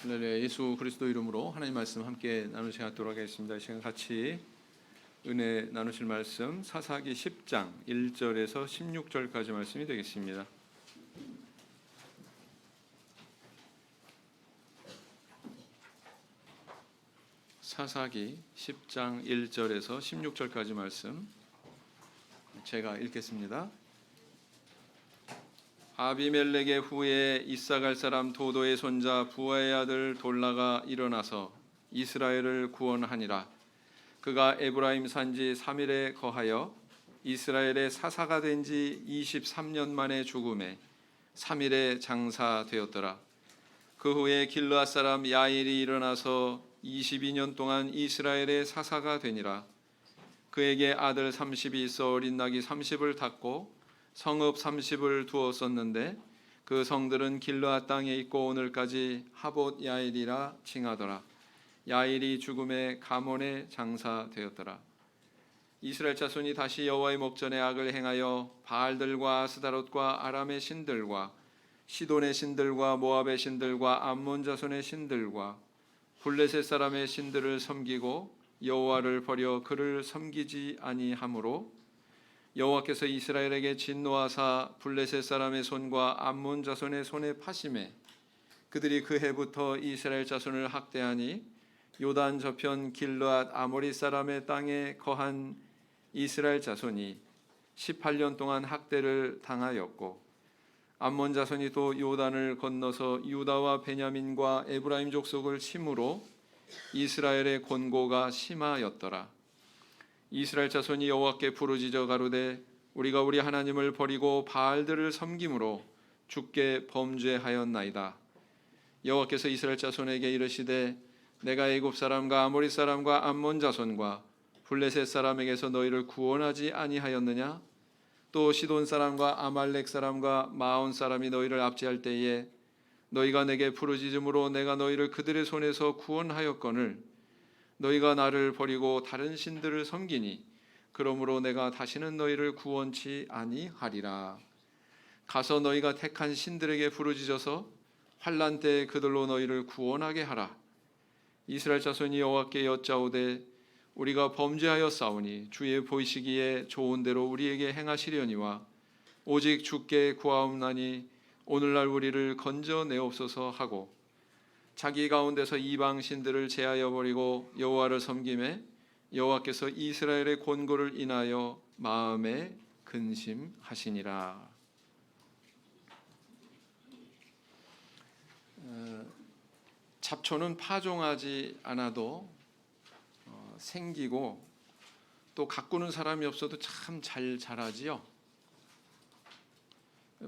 할렐루야. 예수 그리스도 이름으로 하나님 말씀 함께 나누시 갖도록 하겠습니다. 이 시간 같이 은혜 나누실 말씀 사사기 10장 1절에서 16절까지 말씀이 되겠습니다. 사사기 10장 1절에서 16절까지 말씀 제가 읽겠습니다. 아비멜렉의 후에 이사갈 사람 도도의 손자 부하의 아들 돌라가 일어나서 이스라엘을 구원하니라. 그가 에브라임 산지 3일에 거하여 이스라엘의 사사가 된 지 23년 만에 죽음에 3일에 장사되었더라. 그 후에 길르앗 사람 야일이 일어나서 22년 동안 이스라엘의 사사가 되니라. 그에게 아들 30이 있어 어린 낙이 30을 탔고 성읍 30을 두었었는데 그 성들은 길르앗 땅에 있고 오늘까지 하봇 야일이라 칭하더라. 야일이 죽음에 가몬에 장사되었더라. 이스라엘 자손이 다시 여호와의 목전에 악을 행하여 바알들과 아스다롯과 아람의 신들과 시돈의 신들과 모압의 신들과 암몬 자손의 신들과 블레셋 사람의 신들을 섬기고 여호와를 버려 그를 섬기지 아니하므로 여호와께서 이스라엘에게 진노하사 블레셋 사람의 손과 암몬 자손의 손에 파심해 그들이 그 해부터 이스라엘 자손을 학대하니 요단 저편 길르앗 아모리 사람의 땅에 거한 이스라엘 자손이 18년 동안 학대를 당하였고 암몬 자손이 또 요단을 건너서 유다와 베냐민과 에브라임 족속을 침으로 이스라엘의 곤고가 심하였더라. 이스라엘 자손이 여호와께 부르짖어 가로되 우리가 우리 하나님을 버리고 바알들을 섬김으로 주께 범죄하였나이다. 여호와께서 이스라엘 자손에게 이르시되 내가 애굽 사람과 아모리 사람과 암몬 자손과 블레셋 사람에게서 너희를 구원하지 아니하였느냐? 또 시돈 사람과 아말렉 사람과 마온 사람이 너희를 압제할 때에 너희가 내게 부르짖음으로 내가 너희를 그들의 손에서 구원하였거늘 너희가 나를 버리고 다른 신들을 섬기니 그러므로 내가 다시는 너희를 구원치 아니하리라. 가서 너희가 택한 신들에게 부르짖어서 환난 때에 그들로 너희를 구원하게 하라. 이스라엘 자손이 여호와께 여짜오되 우리가 범죄하였사오니 주의 보이시기에 좋은 대로 우리에게 행하시려니와 오직 주께 구하옵나니 오늘날 우리를 건져내옵소서 하고 자기 가운데서 이방 신들을 제하여 버리고 여호와를 섬김에 여호와께서 이스라엘의 곤고를 인하여 마음에 근심하시니라. 잡초는 파종하지 않아도 생기고 또 가꾸는 사람이 없어도 참 잘 자라지요.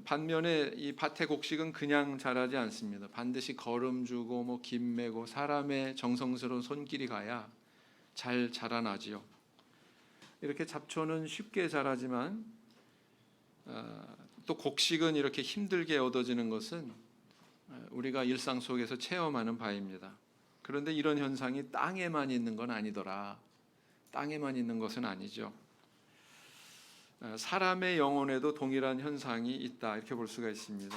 반면에 이 밭의 곡식은 그냥 자라지 않습니다. 반드시 거름 주고 김 매고 사람의 정성스러운 손길이 가야 잘 자라나지요. 이렇게 잡초는 쉽게 자라지만 또 곡식은 이렇게 힘들게 얻어지는 것은 우리가 일상 속에서 체험하는 바입니다. 그런데 이런 현상이 땅에만 있는 건 아니더라. 땅에만 있는 것은 아니죠. 사람의 영혼에도 동일한 현상이 있다 이렇게 볼 수가 있습니다.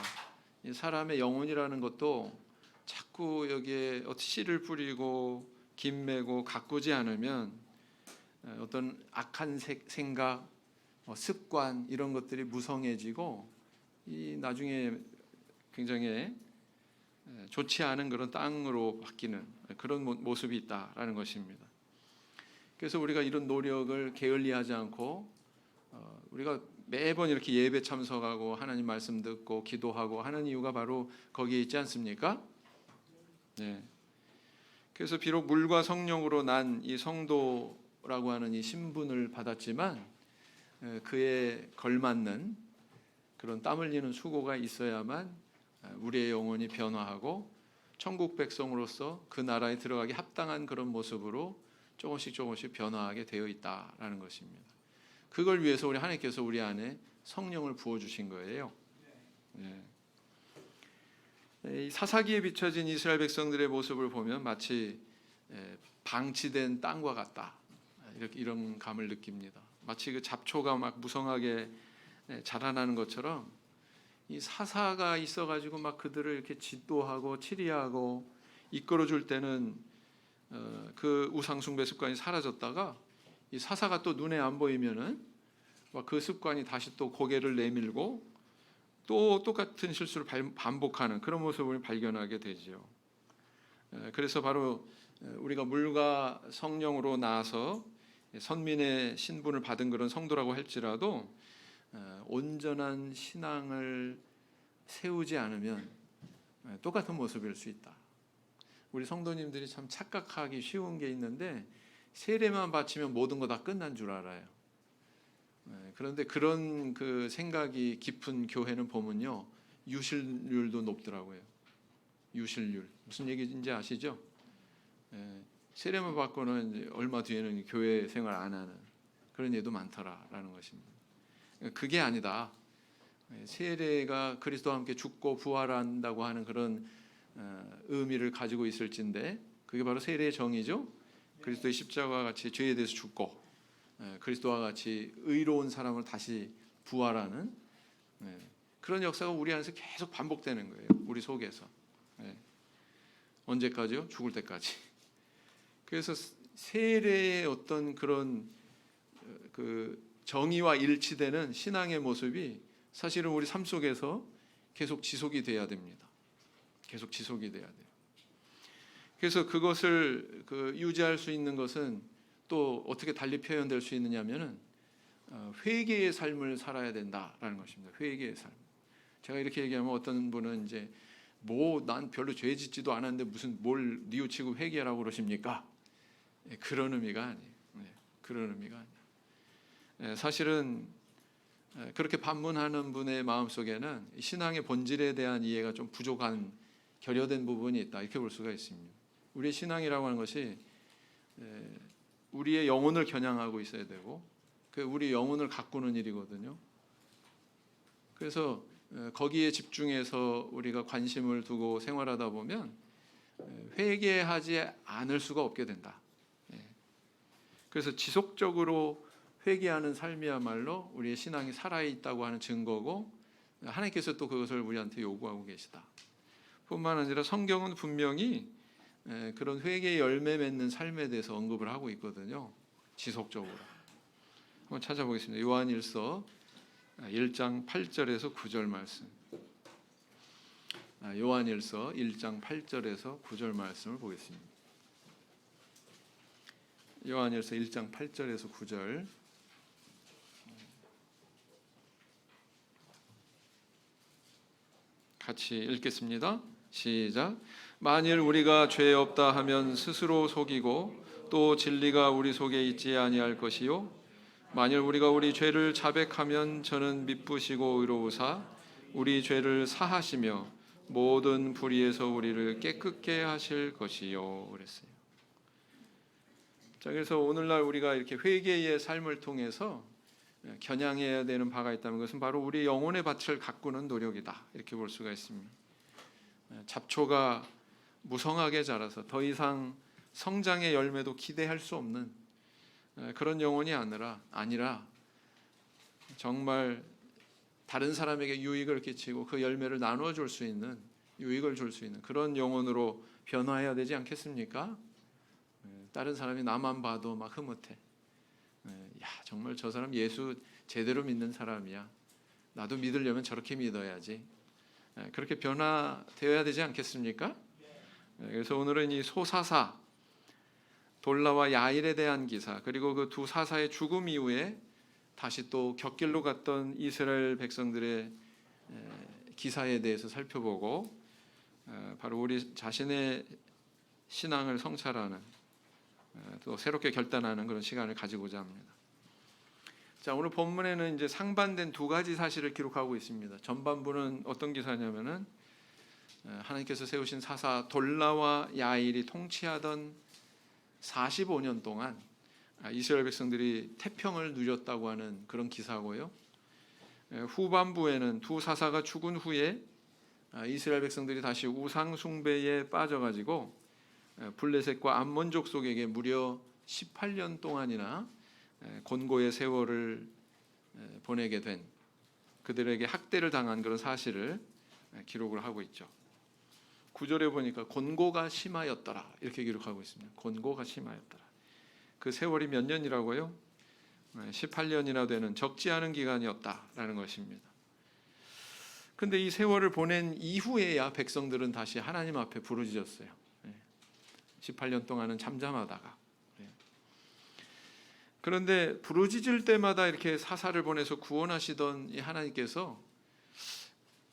이 사람의 영혼이라는 것도 자꾸 여기에 씨를 뿌리고 김 매고 가꾸지 않으면 어떤 악한 생각, 습관 이런 것들이 무성해지고 이 나중에 굉장히 좋지 않은 그런 땅으로 바뀌는 그런 모습이 있다라는 것입니다. 그래서 우리가 이런 노력을 게을리하지 않고 우리가 매번 이렇게 예배 참석하고 하나님 말씀 듣고 기도하고 하는 이유가 바로 거기에 있지 않습니까? 네. 그래서 비록 물과 성령으로 난 이 성도라고 하는 이 신분을 받았지만 그에 걸맞는 그런 땀 흘리는 수고가 있어야만 우리의 영혼이 변화하고 천국 백성으로서 그 나라에 들어가기 합당한 그런 모습으로 조금씩 변화하게 되어 있다라는 것입니다. 그걸 위해서 우리 하나님께서 우리 안에 성령을 부어주신 거예요. 네. 사사기에 비춰진 이스라엘 백성들의 모습을 보면 마치 방치된 땅과 같다. 이런 감을 느낍니다. 마치 그 잡초가 막 무성하게 자라나는 것처럼 이 사사가 있어가지고 막 그들을 이렇게 지도하고 치리하고 이끌어줄 때는 그 우상 숭배 습관이 사라졌다가 이 사사가 또 눈에 안 보이면은 그 습관이 다시 또 고개를 내밀고 또 똑같은 실수를 반복하는 그런 모습을 발견하게 되지요. 그래서 바로 우리가 물과 성령으로 나서 선민의 신분을 받은 그런 성도라고 할지라도 온전한 신앙을 세우지 않으면 똑같은 모습일 수 있다. 우리 성도님들이 참 착각하기 쉬운 게 있는데 세례만 바치면 모든 거 다 끝난 줄 알아요. 그런데 그런 그 생각이 깊은 교회는 보면요, 유실률도 높더라고요. 유실률 무슨 얘기인지 아시죠? 세례만 받고는 이제 얼마 뒤에는 교회 생활 안 하는 그런 예도 많더라라는 것입니다. 그게 아니다. 세례가 그리스도와 함께 죽고 부활한다고 하는 그런 의미를 가지고 있을진데 그게 바로 세례의 정의죠. 그리스도의 십자가와 같이 죄에 대해서 죽고 그리스도와 같이 의로운 사람을 다시 부활하는 그런 역사가 우리 안에서 계속 반복되는 거예요. 우리 속에서. 언제까지요? 죽을 때까지. 그래서 세례의 어떤 그런 그 정의와 일치되는 신앙의 모습이 사실은 우리 삶 속에서 계속 지속이 돼야 됩니다. 계속 지속이 돼야 돼요. 그래서 그것을 유지할 수 있는 것은 또 어떻게 달리 표현될 수 있느냐면은 회개의 삶을 살아야 된다라는 것입니다. 회개의 삶. 제가 이렇게 얘기하면 어떤 분은 이제 난 별로 죄 짓지도 않았는데 무슨 뭘 뉘우치고 회개하라고 그러십니까? 그런 의미가 아니에요. 그런 의미가 아니에요. 사실은 그렇게 반문하는 분의 마음속에는 신앙의 본질에 대한 이해가 좀 부족한 결여된 부분이 있다 이렇게 볼 수가 있습니다. 우리의 신앙이라고 하는 것이 우리의 영혼을 겨냥하고 있어야 되고 우리 영혼을 가꾸는 일이거든요. 그래서 거기에 집중해서 우리가 관심을 두고 생활하다 보면 회개하지 않을 수가 없게 된다. 그래서 지속적으로 회개하는 삶이야말로 우리의 신앙이 살아있다고 하는 증거고 하나님께서 또 그것을 우리한테 요구하고 계시다. 뿐만 아니라 성경은 분명히 그런 회개의 열매 맺는 삶에 대해서 언급을 하고 있거든요. 지속적으로. 한번 찾아보겠습니다. 요한일서 1장 8절에서 9절 말씀. 요한일서 1장 8절에서 9절 말씀을 보겠습니다. 요한일서 1장 8절에서 9절. 같이 읽겠습니다. 시작. 만일 우리가 죄 없다 하면 스스로 속이고 또 진리가 우리 속에 있지 아니할 것이요 만일 우리가 우리 죄를 자백하면 저는 미쁘시고 의로우사 우리 죄를 사하시며 모든 불의에서 우리를 깨끗게 하실 것이요 그랬어요. 자, 그래서 오늘날 우리가 이렇게 회개의 삶을 통해서 겨냥해야 되는 바가 있다는 것은 바로 우리 영혼의 밭을 가꾸는 노력이다 이렇게 볼 수가 있습니다. 잡초가 무성하게 자라서 더 이상 성장의 열매도 기대할 수 없는 그런 영혼이 아니라 정말 다른 사람에게 유익을 끼치고 그 열매를 나누어 줄 수 있는 유익을 줄 수 있는 그런 영혼으로 변화해야 되지 않겠습니까? 다른 사람이 나만 봐도 막 흐뭇해. 야, 정말 저 사람 예수 제대로 믿는 사람이야. 나도 믿으려면 저렇게 믿어야지. 그렇게 변화되어야 되지 않겠습니까? 그래서 오늘은 이 소사사 돌라와 야일에 대한 기사 그리고 그 두 사사의 죽음 이후에 다시 또 곁길로 갔던 이스라엘 백성들의 기사에 대해서 살펴보고 바로 우리 자신의 신앙을 성찰하는 또 새롭게 결단하는 그런 시간을 가지고자 합니다. 자, 오늘 본문에는 이제 상반된 두 가지 사실을 기록하고 있습니다. 전반부는 어떤 기사냐면은 하나님께서 세우신 사사 돌라와 야일이 통치하던 45년 동안 이스라엘 백성들이 태평을 누렸다고 하는 그런 기사고요. 후반부에는 두 사사가 죽은 후에 이스라엘 백성들이 다시 우상 숭배에 빠져가지고 블레셋과 암몬 족속에게 무려 18년 동안이나 곤고의 세월을 보내게 된 그들에게 학대를 당한 그런 사실을 기록을 하고 있죠. 9절에 보니까 곤고가 심하였더라 이렇게 기록하고 있습니다. 곤고가 심하였더라. 그 세월이 몇 년이라고요? 18년이나 되는 적지 않은 기간이었다라는 것입니다. 근데 이 세월을 보낸 이후에야 백성들은 다시 하나님 앞에 부르짖었어요. 18년 동안은 잠잠하다가. 그런데 부르짖을 때마다 이렇게 사사를 보내서 구원하시던 이 하나님께서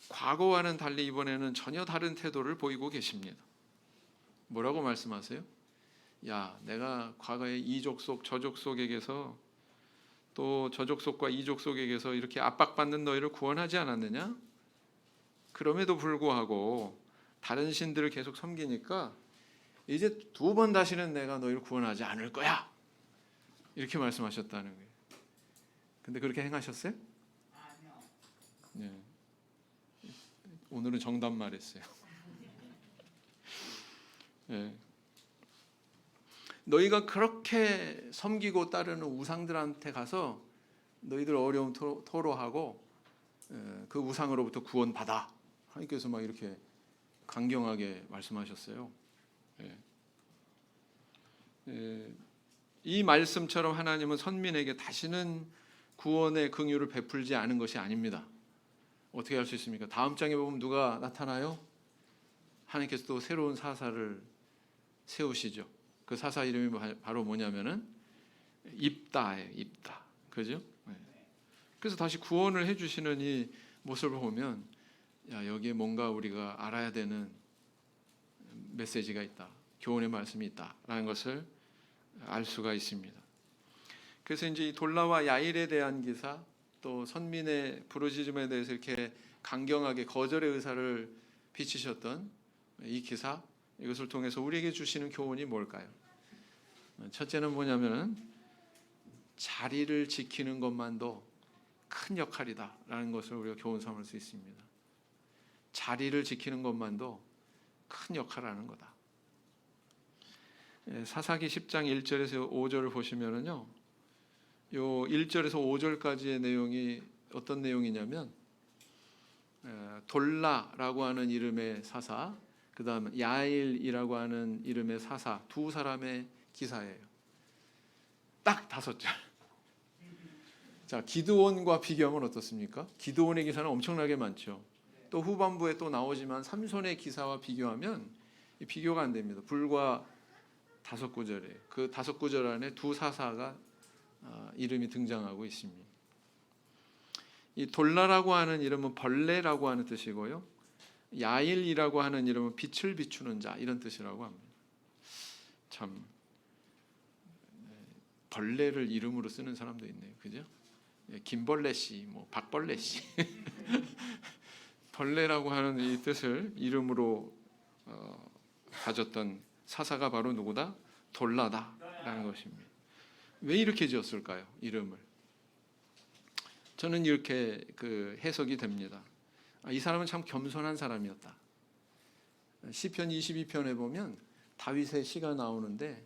과거와는 달리 이번에는 전혀 다른 태도를 보이고 계십니다. 뭐라고 말씀하세요? 야, 내가 과거에 이 족속 저 족속에게서 또 저 족속과 이 족속에게서 이렇게 압박받는 너희를 구원하지 않았느냐? 그럼에도 불구하고 다른 신들을 계속 섬기니까 이제 2번 다시는 내가 너희를 구원하지 않을 거야. 이렇게 말씀하셨다는 거예요. 근데 그렇게 행하셨어요? 네. 오늘은 정답 말했어요. 네. 너희가 그렇게 섬기고 따르는 우상들한테 가서 너희들 어려움 토로하고 그 우상으로부터 구원받아. 하나님께서 막 이렇게 강경하게 말씀하셨어요. 이 말씀처럼 하나님은 선민에게 다시는 구원의 긍휼을 베풀지 않은 것이 아닙니다. 어떻게 할 수 있습니까? 다음 장에 보면 누가 나타나요? 하나님께서 또 새로운 사사를 세우시죠. 그 사사 이름이 바로 뭐냐면은 입다예요. 입다. 그죠? 그래서 다시 구원을 해주시는 이 모습을 보면 야, 여기에 뭔가 우리가 알아야 되는 메시지가 있다. 교훈의 말씀이 있다라는 것을 알 수가 있습니다. 그래서 이제 이 돌라와 야일에 대한 기사, 또 선민의 부르짖음에 대해서 이렇게 강경하게 거절의 의사를 비치셨던 이 기사, 이것을 통해서 우리에게 주시는 교훈이 뭘까요? 첫째는 뭐냐면은 자리를 지키는 것만도 큰 역할이다라는 것을 우리가 교훈 삼을 수 있습니다. 자리를 지키는 것만도 큰 역할을 하는 거다. 사사기 10장 1절에서 5절을 보시면은요, 요 1절에서 5절까지의 내용이 어떤 내용이냐면 돌라라고 하는 이름의 사사, 그 다음 야일이라고 하는 이름의 사사, 2사람의 기사예요. 딱 5절. 자, 기드온과 비교하면 어떻습니까? 기드온의 기사는 엄청나게 많죠. 또 후반부에 또 나오지만 삼손의 기사와 비교하면 비교가 안 됩니다. 불과 5구절이에요. 그 5구절 안에 2사사가 이름이 등장하고 있습니다. 이 돌라라고 하는 이름은 벌레라고 하는 뜻이고요. 야일이라고 하는 이름은 빛을 비추는 자 이런 뜻이라고 합니다. 참 벌레를 이름으로 쓰는 사람도 있네요. 그죠? 김벌레 씨, 뭐 박벌레 씨. 벌레라고 하는 이 뜻을 이름으로 가졌던 사사가 바로 누구다? 돌라다라는 것입니다. 왜 이렇게 지었을까요? 이름을. 저는 이렇게 해석이 됩니다. 이 사람은 참 겸손한 사람이었다. 시편 22편에 보면 다윗의 시가 나오는데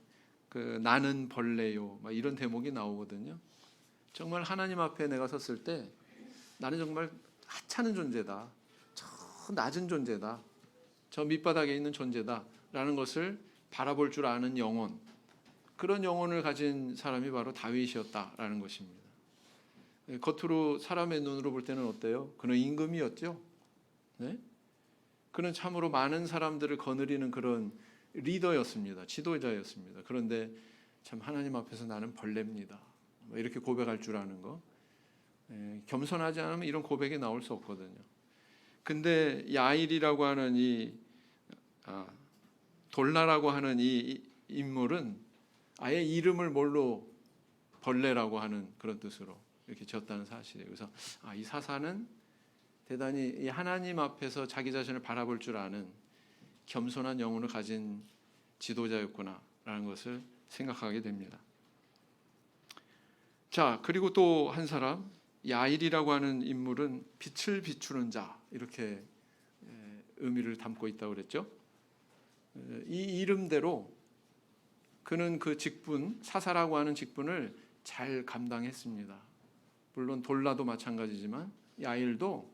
나는 벌레요 막 이런 대목이 나오거든요. 정말 하나님 앞에 내가 섰을 때 나는 정말 하찮은 존재다. 저 낮은 존재다. 저 밑바닥에 있는 존재다라는 것을 바라볼 줄 아는 영혼, 그런 영혼을 가진 사람이 바로 다윗이었다라는 것입니다. 겉으로 사람의 눈으로 볼 때는 어때요? 그는 임금이었죠. 네? 그는 참으로 많은 사람들을 거느리는 그런 리더였습니다. 지도자였습니다. 그런데 참 하나님 앞에서 나는 벌레입니다. 이렇게 고백할 줄 아는 거. 겸손하지 않으면 이런 고백이 나올 수 없거든요. 근데 야일이라고 하는 이 돌라라고 하는 이 인물은 아예 이름을 뭘로 벌레라고 하는 그런 뜻으로 이렇게 지었다는 사실이에요. 그래서 이 사사는 대단히 이 하나님 앞에서 자기 자신을 바라볼 줄 아는 겸손한 영혼을 가진 지도자였구나라는 것을 생각하게 됩니다. 자, 그리고 또 한 사람 야일이라고 하는 인물은 빛을 비추는 자 이렇게 의미를 담고 있다고 그랬죠. 이 이름대로 그는 그 직분, 사사라고 하는 직분을 잘 감당했습니다. 물론 돌라도 마찬가지지만 야일도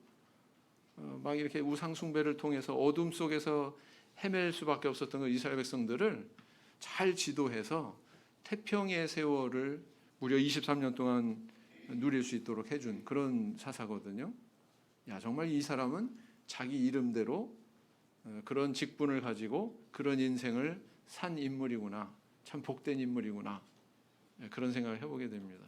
막 이렇게 우상 숭배를 통해서 어둠 속에서 헤맬 수밖에 없었던 그 이스라엘 백성들을 잘 지도해서 태평의 세월을 무려 23년 동안 누릴 수 있도록 해준 그런 사사거든요. 야, 정말 이 사람은 자기 이름대로 그런 직분을 가지고 그런 인생을 산 인물이구나. 참 복된 인물이구나. 그런 생각을 해보게 됩니다.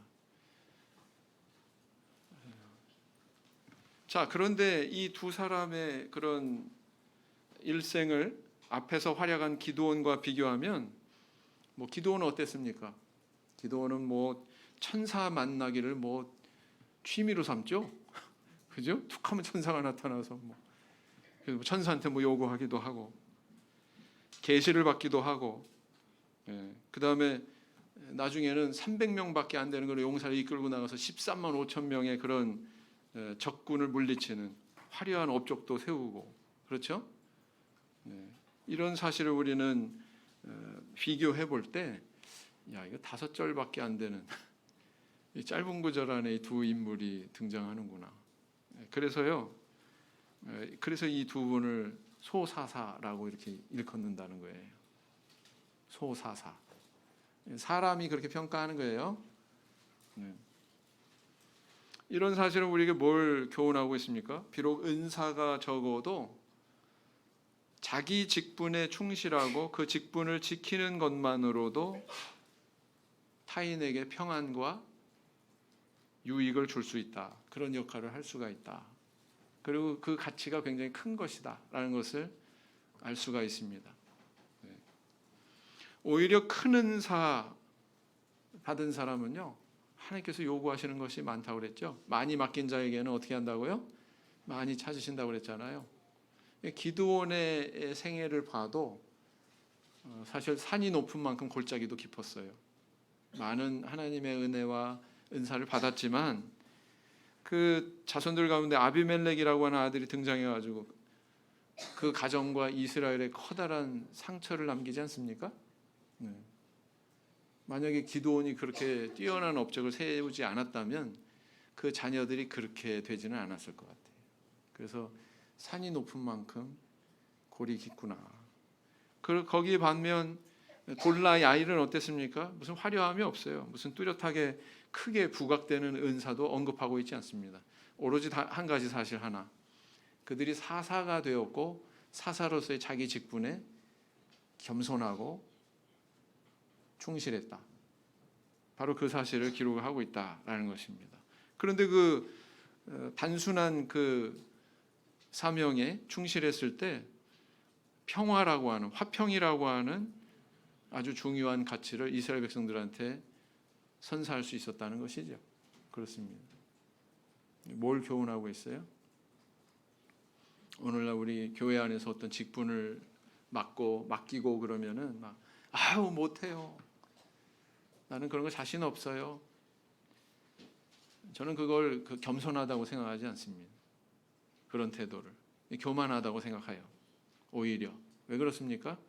자, 그런데 이 두 사람의 그런 일생을 앞에서 활약한 기드온과 비교하면 뭐 기드온은 어땠습니까? 기드온은 뭐 천사 만나기를 뭐 취미로 삼죠. 그죠? 툭하면 천사가 나타나서 뭐 천사한테 뭐 요구하기도 하고 계시를 받기도 하고, 그 다음에 나중에는 300명밖에 안 되는 걸 용사를 이끌고 나가서 13만 5천 명의 그런 적군을 물리치는 화려한 업적도 세우고, 그렇죠? 이런 사실을 우리는 비교해 볼 때, 야, 이거 5절밖에 안 되는 이 짧은 구절 안에 이 두 인물이 등장하는구나. 그래서요, 그래서 이 두 분을 소사사라고 이렇게 일컫는다는 거예요. 소사사. 사람이 그렇게 평가하는 거예요. 이런 사실은 우리에게 뭘 교훈하고 있습니까? 비록 은사가 적어도 자기 직분에 충실하고 그 직분을 지키는 것만으로도 타인에게 평안과 유익을 줄 수 있다. 그런 역할을 할 수가 있다. 그리고 그 가치가 굉장히 큰 것이다 라는 것을 알 수가 있습니다. 오히려 큰 은사 받은 사람은요, 하나님께서 요구하시는 것이 많다고 그랬죠. 많이 맡긴 자에게는 어떻게 한다고요? 많이 찾으신다고 그랬잖아요. 기드온의 생애를 봐도 사실 산이 높은 만큼 골짜기도 깊었어요. 많은 하나님의 은혜와 은사를 받았지만 그 자손들 가운데 아비멜렉이라고 하는 아들이 등장해가지고 그 가정과 이스라엘에 커다란 상처를 남기지 않습니까? 만약에 기드온이 그렇게 뛰어난 업적을 세우지 않았다면 그 자녀들이 그렇게 되지는 않았을 것 같아요. 그래서 산이 높은 만큼 골이 깊구나. 거기에 반면 골라 야일은 어땠습니까? 무슨 화려함이 없어요. 무슨 뚜렷하게 크게 부각되는 은사도 언급하고 있지 않습니다. 오로지 한 가지 사실 하나. 그들이 사사가 되었고 사사로서의 자기 직분에 겸손하고 충실했다. 바로 그 사실을 기록하고 있다라는 것입니다. 그런데 그 단순한 그 사명에 충실했을 때 평화라고 하는, 화평이라고 하는 아주 중요한 가치를 이스라엘 백성들한테 선사할 수 있었다는 것이죠. 그렇습니다. 뭘 교훈하고 있어요? 오늘날 우리 교회 안에서 어떤 직분을 맡기고 그러면은 막 아유 못해요. 나는 그런 거 자신 없어요. 저는 그걸 겸손하다고 생각하지 않습니다. 그런 태도를 교만하다고 생각해요. 오히려 왜 그렇습니까?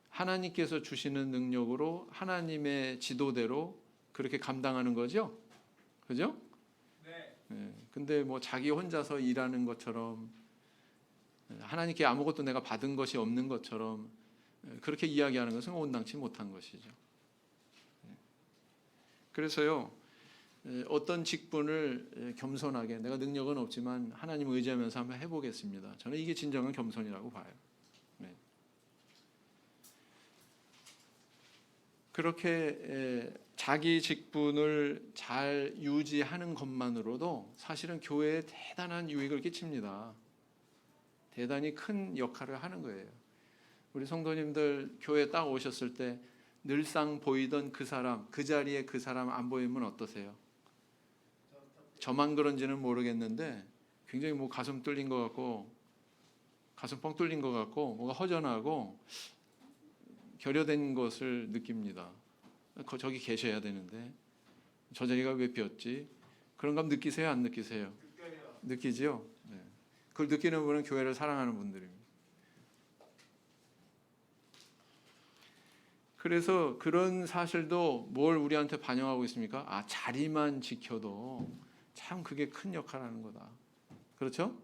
하나님께서 주시는 능력으로 하나님의 지도대로 그렇게 감당하는 거죠, 그죠? 네. 근데 뭐 자기 혼자서 일하는 것처럼 하나님께 아무것도 내가 받은 것이 없는 것처럼 그렇게 이야기하는 것은 온당치 못한 것이죠. 그래서요, 어떤 직분을 겸손하게 내가 능력은 없지만 하나님을 의지하면서 한번 해보겠습니다. 저는 이게 진정한 겸손이라고 봐요. 네. 그렇게 자기 직분을 잘 유지하는 것만으로도 사실은 교회에 대단한 유익을 끼칩니다. 대단히 큰 역할을 하는 거예요. 우리 성도님들 교회 딱 오셨을 때 늘상 보이던 그 사람, 그 자리에 그 사람 안 보이면 어떠세요? 저만 그런지는 모르겠는데 굉장히 뭐 가슴 뚫린 것 같고 가슴 뻥 뚫린 것 같고 뭐가 허전하고 결여된 것을 느낍니다. 저기 계셔야 되는데 저 자리가 왜 비었지? 그런 감 느끼세요? 안 느끼세요? 느끼지요? 네. 그걸 느끼는 분은 교회를 사랑하는 분들입니다. 그래서 그런 사실도 뭘 우리한테 반영하고 있습니까? 아, 자리만 지켜도 참 그게 큰 역할을 하는 거다. 그렇죠?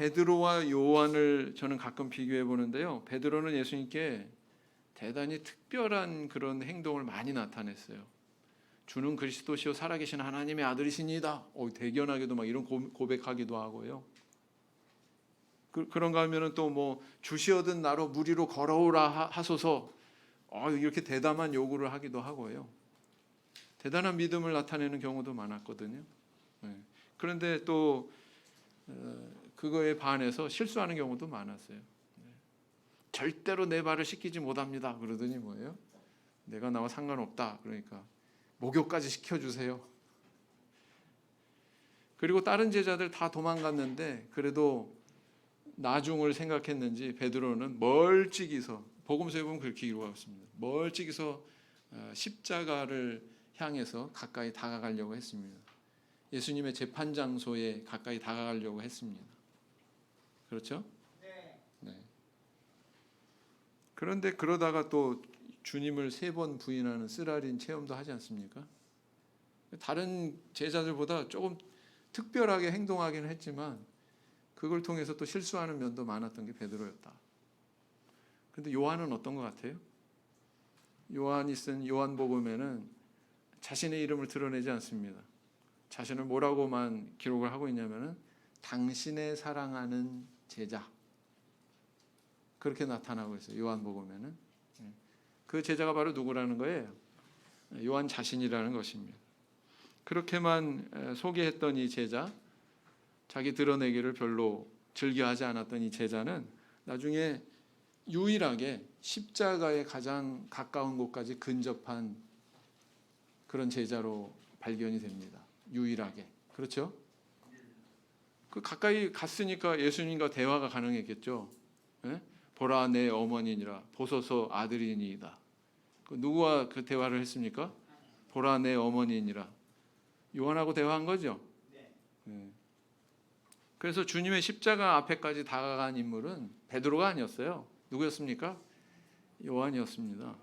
베드로와 요한을 저는 가끔 비교해 보는데요. 베드로는 예수님께 대단히 특별한 그런 행동을 많이 나타냈어요. 주는 그리스도시요 살아계신 하나님의 아들이시니이다. 대견하게도 막 이런 고백하기도 하고요. 그런가 하면은 또 뭐 주시어든 나로 무리로 걸어오라 하소서. 이렇게 대담한 요구를 하기도 하고요. 대단한 믿음을 나타내는 경우도 많았거든요. 그런데 또 그거에 반해서 실수하는 경우도 많았어요. 절대로 내 발을 씻기지 못합니다. 그러더니 뭐예요? 내가 나와 상관없다. 그러니까 목욕까지 시켜주세요. 그리고 다른 제자들 다 도망갔는데 그래도 나중을 생각했는지 베드로는 멀찍이서, 복음서에 보면 그렇게 기록하고 있습니다. 멀찍이서 십자가를 향해서 가까이 다가가려고 했습니다. 예수님의 재판 장소에 가까이 다가가려고 했습니다. 그렇죠? 네. 그런데 그러다가 또 주님을 3번 부인하는 쓰라린 체험도 하지 않습니까? 다른 제자들보다 조금 특별하게 행동하기는 했지만 그걸 통해서 또 실수하는 면도 많았던 게 베드로였다. 그런데 요한은 어떤 것 같아요? 요한이 쓴 요한복음에는 자신의 이름을 드러내지 않습니다. 자신을 뭐라고만 기록을 하고 있냐면은 당신의 사랑하는 제자, 그렇게 나타나고 있어요. 요한복음에는. 그 제자가 바로 누구라는 거예요? 요한 자신이라는 것입니다. 그렇게만 소개했던 이 제자, 자기 드러내기를 별로 즐겨하지 않았던 이 제자는 나중에 유일하게 십자가에 가장 가까운 곳까지 근접한 그런 제자로 발견이 됩니다. 유일하게. 그렇죠? 그 가까이 갔으니까 예수님과 대화가 가능했겠죠. 보라 내 어머니니라, 보소서 아들이니이다. 누구와 그 대화를 했습니까? 보라 내 어머니니라. 요한하고 대화한 거죠. 그래서 주님의 십자가 앞에까지 다가간 인물은 베드로가 아니었어요. 누구였습니까? 요한이었습니다.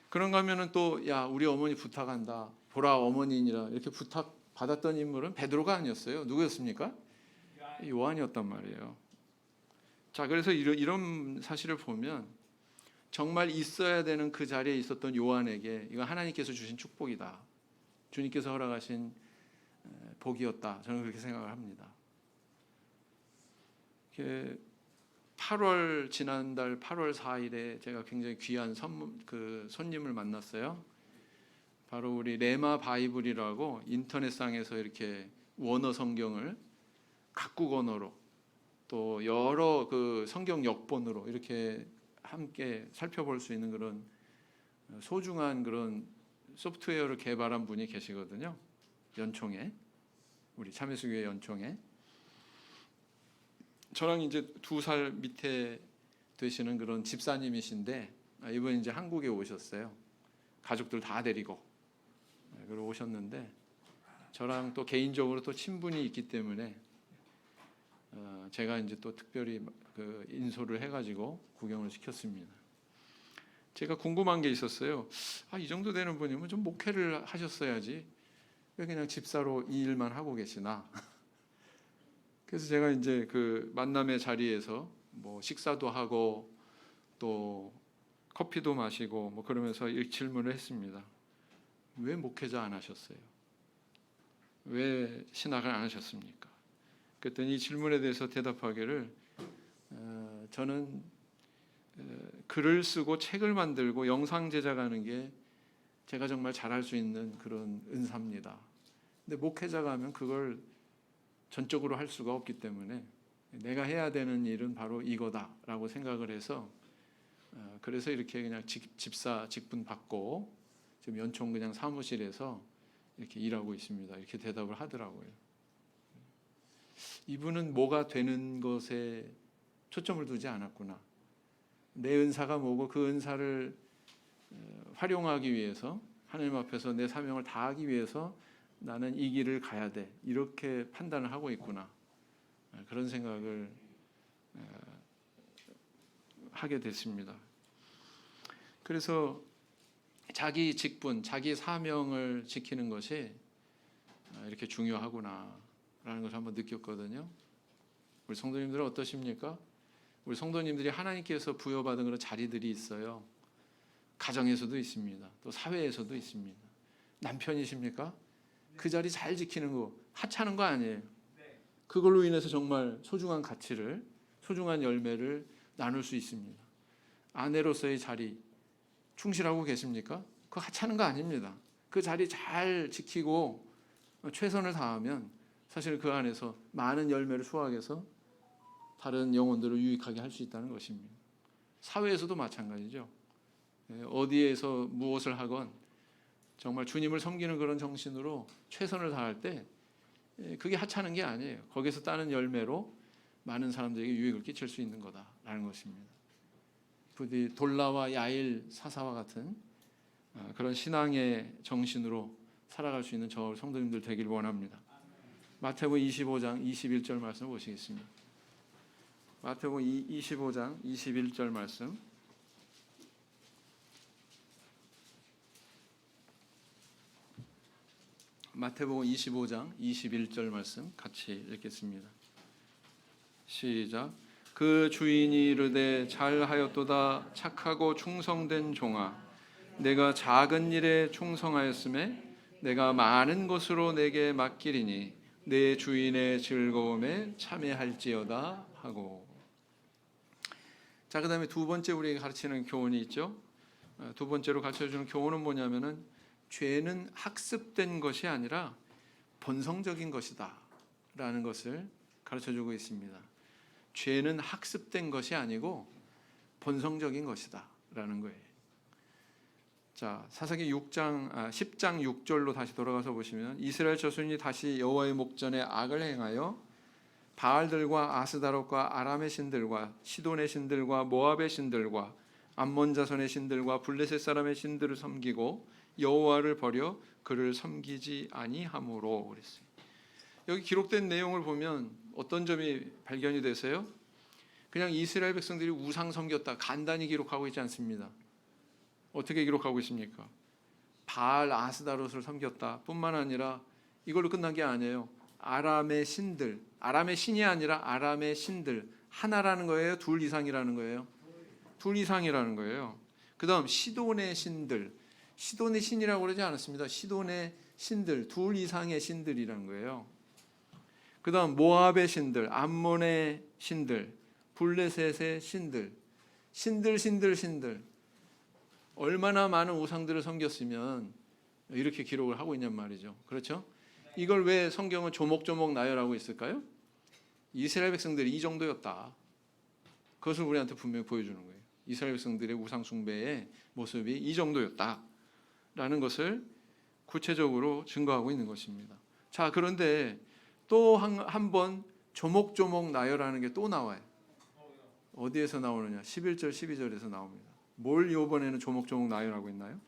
그런가 하면은 또 우리 어머니 부탁한다. 보라 어머니니라 이렇게 부탁 받았던 인물은 베드로가 아니었어요. 누구였습니까? 요한이었단 말이에요. 자, 그래서 이런 사실을 보면 정말 있어야 되는 그 자리에 있었던 요한에게 이거 하나님께서 주신 축복이다. 주님께서 허락하신 복이었다. 저는 그렇게 생각을 합니다. 지난달 8월 4일에 제가 굉장히 귀한 손님을 만났어요. 바로 우리 레마 바이블이라고 인터넷상에서 이렇게 원어 성경을 각국 언어로 또 여러 그 성경 역본으로 이렇게 함께 살펴볼 수 있는 그런 소중한 그런 소프트웨어를 개발한 분이 계시거든요. 연총에, 우리 참회수교회 연총에. 저랑 이제 2살 밑에 되시는 그런 집사님이신데 이번 이제 한국에 오셨어요. 가족들 다 데리고 그리고 오셨는데 저랑 또 개인적으로 또 친분이 있기 때문에 제가 이제 또 특별히 그 인솔을 해가지고 구경을 시켰습니다. 제가 궁금한 게 있었어요. 이 정도 되는 분이면 좀 목회를 하셨어야지 왜 그냥 집사로 이 일만 하고 계시나? 그래서 제가 이제 그 만남의 자리에서 뭐 식사도 하고 또 커피도 마시고 뭐 그러면서 질문을 했습니다. 왜 목회자 안 하셨어요? 왜 신학을 안 하셨습니까? 그랬더니 이 질문에 대해서 대답하기를 저는 글을 쓰고 책을 만들고 영상 제작하는 게 제가 정말 잘할 수 있는 그런 은사입니다. 근데 목회자가 하면 그걸 전적으로 할 수가 없기 때문에 내가 해야 되는 일은 바로 이거다라고 생각을 해서 그래서 이렇게 그냥 집사 직분 받고 지금 연총 그냥 사무실에서 이렇게 일하고 있습니다. 이렇게 대답을 하더라고요. 이분은 뭐가 되는 것에 초점을 두지 않았구나. 내 은사가 뭐고 그 은사를 활용하기 위해서 하나님 앞에서 내 사명을 다하기 위해서 나는 이 길을 가야 돼. 이렇게 판단을 하고 있구나. 그런 생각을 하게 됐습니다. 그래서 자기 직분, 자기 사명을 지키는 것이 이렇게 중요하구나라는 것을 한번 느꼈거든요. 우리 성도님들은 어떠십니까? 우리 성도님들이 하나님께서 부여받은 그런 자리들이 있어요. 가정에서도 있습니다. 또 사회에서도 있습니다. 남편이십니까? 그 자리 잘 지키는 거 하찮은 거 아니에요. 그걸로 인해서 정말 소중한 가치를, 소중한 열매를 나눌 수 있습니다. 아내로서의 자리 충실하고 계십니까? 그거 하찮은 거 아닙니다. 그 자리 잘 지키고 최선을 다하면 사실 그 안에서 많은 열매를 수확해서 다른 영혼들을 유익하게 할 수 있다는 것입니다. 사회에서도 마찬가지죠. 어디에서 무엇을 하건 정말 주님을 섬기는 그런 정신으로 최선을 다할 때 그게 하찮은 게 아니에요. 거기서 따는 열매로 많은 사람들에게 유익을 끼칠 수 있는 거다라는 것입니다. 부디 돌라와 야일 사사와 같은 그런 신앙의 정신으로 살아갈 수 있는 저 성도님들 되길 원합니다. 마태복음 25장 21절 말씀 보시겠습니다. 마태복음 25장 21절 말씀. 마태복음 25장 21절 말씀 같이 읽겠습니다. 시작. 그 주인이 이르되 잘하였도다 착하고 충성된 종아, 내가 작은 일에 충성하였음에 내가 많은 것으로 내게 맡기리니 내 주인의 즐거움에 참여할지어다 하고. 자, 그다음에 두 번째 우리에게 가르치는 교훈이 있죠. 두 번째로 가르쳐주는 교훈은 뭐냐면은 죄는 학습된 것이 아니라 본성적인 것이다 라는 것을 가르쳐주고 있습니다. 죄는 학습된 것이 아니고 본성적인 것이다 라는 거예요. 자, 사사기 10장 6절로 다시 돌아가서 보시면 이스라엘 자손이 다시 여호와의 목전에 악을 행하여 바알들과 아스다롯과 아람의 신들과 시돈의 신들과 모압의 신들과 암몬 자손의 신들과 블레셋 사람의 신들을 섬기고 여호와를 버려 그를 섬기지 아니함으로 그랬어요. 여기 기록된 내용을 보면 어떤 점이 발견이 되세요? 그냥 이스라엘 백성들이 우상 섬겼다 간단히 기록하고 있지 않습니다. 어떻게 기록하고 있습니까? 바알 아스다롯을 섬겼다 뿐만 아니라 이걸로 끝난 게 아니에요. 아람의 신들, 아람의 신이 아니라 아람의 신들, 하나라는 거예요? 둘 이상이라는 거예요? 둘 이상이라는 거예요. 그 다음 시돈의 신들, 시돈의 신이라고 그러지 않았습니다. 시돈의 신들, 둘 이상의 신들이라는 거예요. 그 다음 모압의 신들, 암몬의 신들, 블레셋의 신들, 신들 얼마나 많은 우상들을 섬겼으면 이렇게 기록을 하고 있냔 말이죠. 그렇죠? 이걸 왜 성경은 조목조목 나열하고 있을까요? 이스라엘 백성들이 이 정도였다. 그것을 우리한테 분명히 보여주는 거예요. 이스라엘 백성들의 우상 숭배의 모습이 이 정도였다 라는 것을 구체적으로 증거하고 있는 것입니다. 자, 그런데 또 한 번 조목조목 나열하는 게 또 나와요. 어디에서 나오느냐? 11절 12절에서 나옵니다. 뭘 이번에는 조목조목 나열하고 있나요?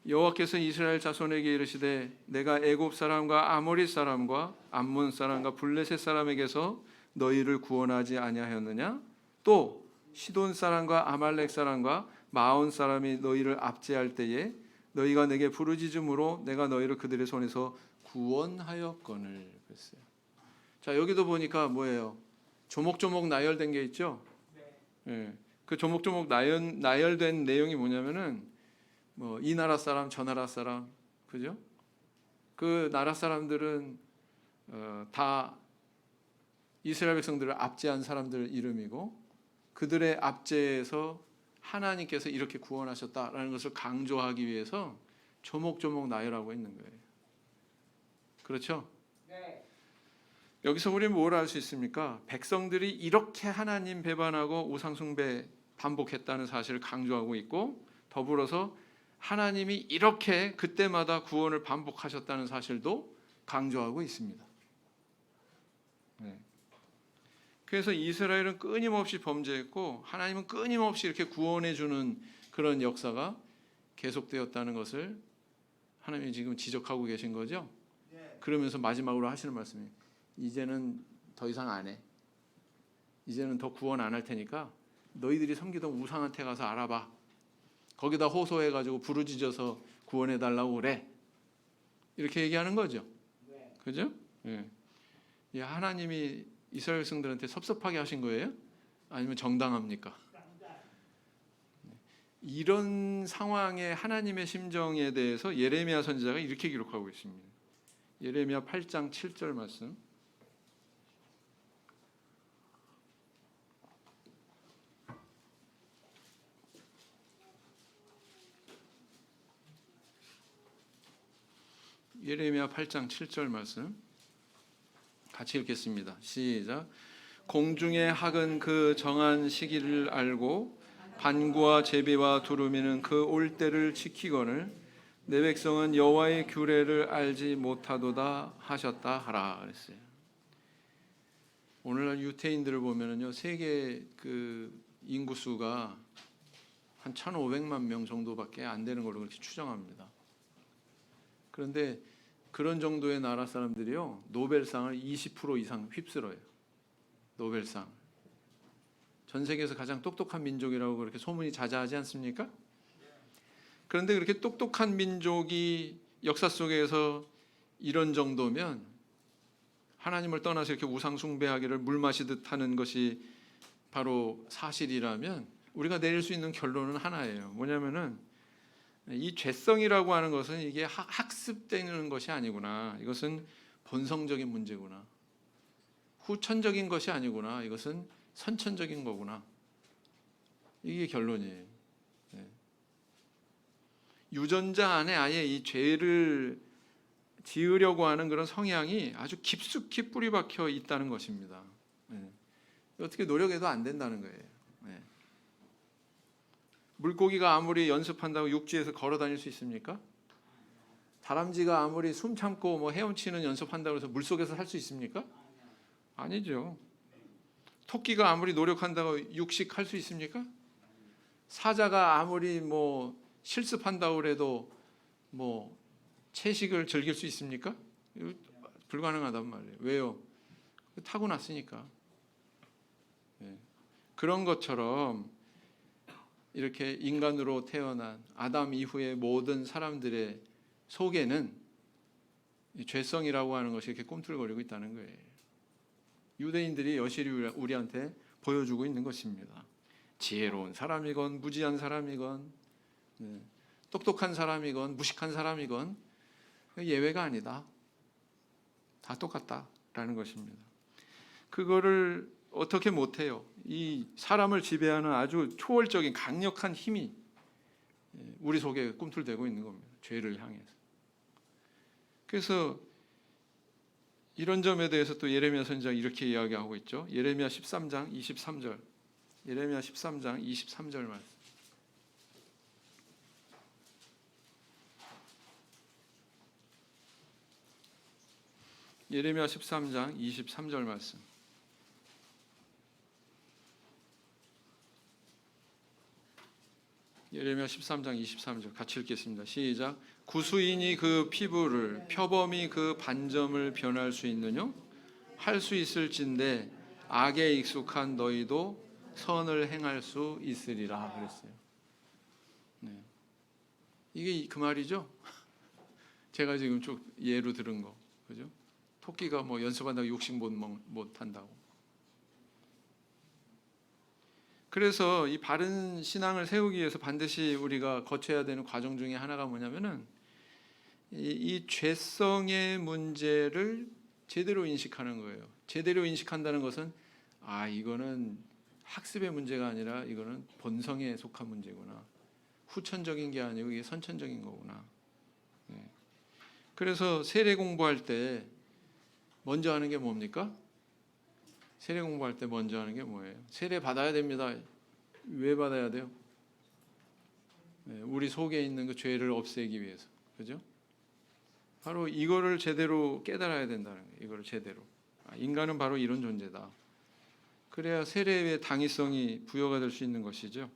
여호와께서 이스라엘 자손에게 이르시되 내가 애굽 사람과 아모리 사람과 암몬 사람과 블레셋 사람에게서 너희를 구원하지 아니하였느냐? 또 시돈 사람과 아말렉 사람과 마온 사람이 너희를 압제할 때에 너희가 내게 부르짖음으로 내가 너희를 그들의 손에서 구원하였거늘. 그랬어요. 자, 여기도 보니까 뭐예요? 조목조목 나열된 게 있죠. 네. 그 조목조목 나열된 내용이 뭐냐면은 뭐 이 나라 사람 저 나라 사람, 그죠? 그 나라 사람들은 다 이스라엘 백성들을 압제한 사람들 이름이고 그들의 압제에서 하나님께서 이렇게 구원하셨다라는 것을 강조하기 위해서 조목조목 나열하고 있는 거예요. 그렇죠? 네. 여기서 우리는 뭘 알 수 있습니까? 백성들이 이렇게 하나님 배반하고 우상숭배 반복했다는 사실을 강조하고 있고 더불어서 하나님이 이렇게 그때마다 구원을 반복하셨다는 사실도 강조하고 있습니다. 네. 그래서 이스라엘은 끊임없이 범죄했고 하나님은 끊임없이 이렇게 구원해주는 그런 역사가 계속되었다는 것을 하나님이 지금 지적하고 계신 거죠. 그러면서 마지막으로 하시는 말씀이 이제는 더 이상 안 해. 이제는 더 구원 안 할 테니까 너희들이 섬기던 우상한테 가서 알아봐. 거기다 호소해가지고 부르짖어서 구원해달라고 그래. 이렇게 얘기하는 거죠. 그죠? 예. 하나님이 이스라엘 백성들한테 섭섭하게 하신 거예요? 아니면 정당합니까? 이런 상황의 하나님의 심정에 대해서 예레미야 선지자가 이렇게 기록하고 있습니다. 예레미야 8장 7절 말씀. 예레미야 8장 7절 말씀 같이 읽겠습니다. 시작. 공중의 학은 그 정한 시기를 알고 반구와 제비와 두루미는 그 올 때를 지키거늘 내 백성은 여호와의 규례를 알지 못하도다 하셨다 하라 그랬어요. 오늘날 유태인들을 보면은요, 세계 그 인구수가 한 1,500만 명 정도밖에 안 되는 걸로 그렇게 추정합니다. 그런데 그런 정도의 나라 사람들이요, 노벨상을 20% 이상 휩쓸어요. 노벨상. 전 세계에서 가장 똑똑한 민족이라고 그렇게 소문이 자자하지 않습니까? 그런데 그렇게 똑똑한 민족이 역사 속에서 이런 정도면 하나님을 떠나서 이렇게 우상 숭배하기를 물 마시듯 하는 것이 바로 사실이라면 우리가 내릴 수 있는 결론은 하나예요. 뭐냐면은 이 죄성이라고 하는 것은 이게 학습되는 것이 아니구나. 이것은 본성적인 문제구나. 후천적인 것이 아니구나. 이것은 선천적인 거구나. 이게 결론이에요. 네. 유전자 안에 아예 이 죄를 지으려고 하는 그런 성향이 아주 깊숙이 뿌리박혀 있다는 것입니다. 네. 어떻게 노력해도 안 된다는 거예요. 네. 물고기가 아무리 연습한다고 육지에서 걸어 다닐 수 있습니까? 다람쥐가 아무리 숨 참고 뭐 헤엄치는 연습한다고 해서 물속에서 살 수 있습니까? 아니죠. 토끼가 아무리 노력한다고 육식할 수 있습니까? 사자가 아무리 뭐 실습한다고 해도 뭐 채식을 즐길 수 있습니까? 불가능하단 말이에요. 왜요? 타고났으니까. 네. 그런 것처럼 이렇게 인간으로 태어난 아담 이후의 모든 사람들의 속에는 죄성이라고 하는 것이 이렇게 꿈틀거리고 있다는 거예요. 유대인들이 여실히 우리한테 보여주고 있는 것입니다. 지혜로운 사람이건 무지한 사람이건 똑똑한 사람이건 무식한 사람이건 예외가 아니다. 다 똑같다라는 것입니다. 그거를 어떻게 못해요? 이 사람을 지배하는 아주 초월적인 강력한 힘이 우리 속에 꿈틀대고 있는 겁니다. 죄를 향해서. 그래서 이런 점에 대해서 또 예레미야 선지자가 이렇게 이야기하고 있죠. 예레미야 13장 23절. 예레미야 13장 23절 말씀. 예레미야 13장 23절 말씀. 예레미야 13장 23절 같이 읽겠습니다. 시작. 구수인이 그 피부를 표범이 그 반점을 변할 수 있느냐? 할 수 있을진데 악에 익숙한 너희도 선을 행할 수 있으리라 그랬어요. 네. 이게 그 말이죠. 제가 지금 쭉 예로 들은 거, 그죠? 토끼가 뭐 연습한다고 육식 못 한다고. 그래서 이 바른 신앙을 세우기 위해서 반드시 우리가 거쳐야 되는 과정 중에 하나가 뭐냐면은 이 죄성의 문제를 제대로 인식하는 거예요. 제대로 인식한다는 것은 이거는 학습의 문제가 아니라 이거는 본성에 속한 문제구나. 후천적인 게 아니고 이게 선천적인 거구나. 네. 그래서 세례 공부할 때 먼저 하는 게 뭡니까? 세례 공부할 때 먼저 하는 게 뭐예요? 세례 받아야 됩니다. 왜 받아야 돼요? 네, 우리 속에 있는 그 죄를 없애기 위해서. 그죠? 바로 이거를 제대로 깨달아야 된다는 거예요. 이거를 제대로. 인간은 바로 이런 존재다. 그래야 세례의 당위성이 부여가 될 수 있는 것이죠.